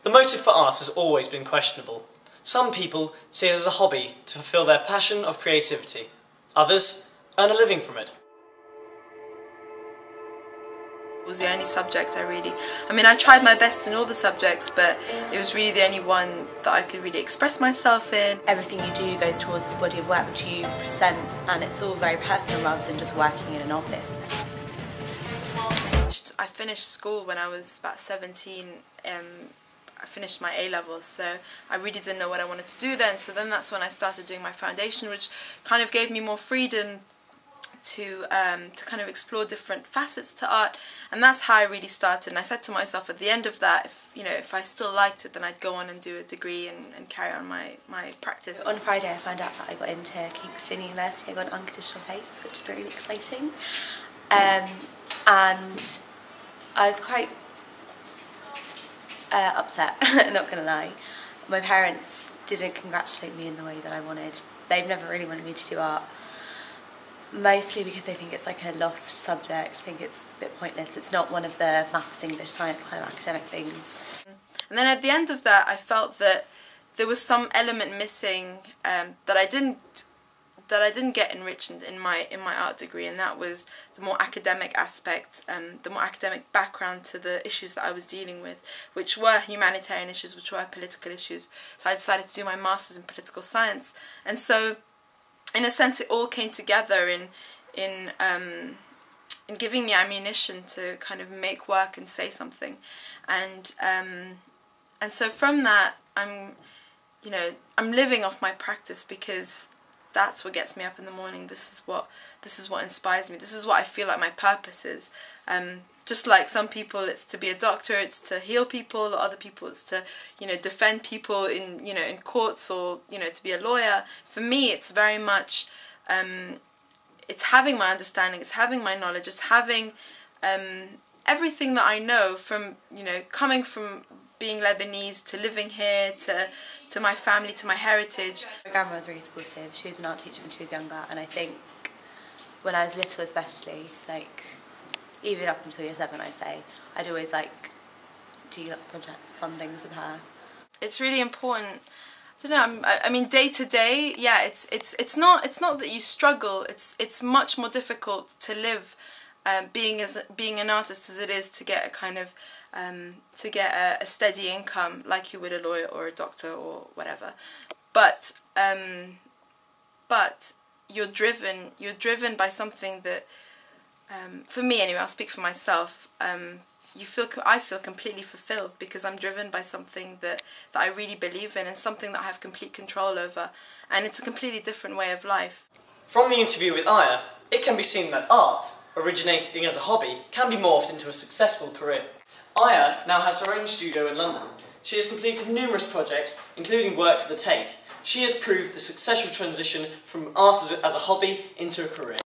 The motive for art has always been questionable. Some people see it as a hobby to fulfil their passion of creativity. Others earn a living from it. It was the only subject I tried my best in all the subjects, but it was really the only one that I could really express myself in. Everything you do goes towards this body of work which you present, and it's all very personal rather than just working in an office. I finished school when I was about 17. I finished my A-levels, so I really didn't know what I wanted to do then. So then that's when I started doing my foundation, which kind of gave me more freedom to kind of explore different facets to art, and that's how I really started. And I said to myself at the end of that, if I still liked it, then I'd go on and do a degree and carry on my practice. On Friday I found out that I got into Kingston University. I got an unconditional place, which is really exciting, and I was quite upset, not gonna lie. My parents didn't congratulate me in the way that I wanted. They've never really wanted me to do art, mostly because they think it's like a lost subject. I think it's a bit pointless. It's not one of the maths, English, science kind of academic things. And then at the end of that, I felt that there was some element missing that I didn't get enriched in my art degree, and that was the more academic aspect, the more academic background to the issues that I was dealing with, which were humanitarian issues, which were political issues. So I decided to do my master's in political science, and so in a sense it all came together in giving me ammunition to kind of make work and say something, and so from that I'm living off my practice, because that's what gets me up in the morning. This is what inspires me. This is what I feel like my purpose is. Just like some people it's to be a doctor, it's to heal people, or other people it's to defend people in courts, or to be a lawyer. For me it's very much it's having my understanding, it's having my knowledge, it's having everything that I know from coming from being Lebanese to living here to my family, to my heritage. My grandma was really supportive. She was an art teacher when she was younger, and I think when I was little especially, like even up until year 7 I'd say, I'd always do projects, fun things with her. It's really important. I don't know, I mean day to day, yeah, it's not that you struggle, it's much more difficult to live being an artist as it is to get a kind of a steady income like you would a lawyer or a doctor or whatever. But you're driven by something that, for me anyway, I'll speak for myself, I feel completely fulfilled because I'm driven by something that I really believe in, and something that I have complete control over, and it's a completely different way of life. From the interview with Aya, it can be seen that art, originating as a hobby, can be morphed into a successful career. Aya now has her own studio in London. She has completed numerous projects, including work for the Tate. She has proved the successful transition from art as a hobby into a career.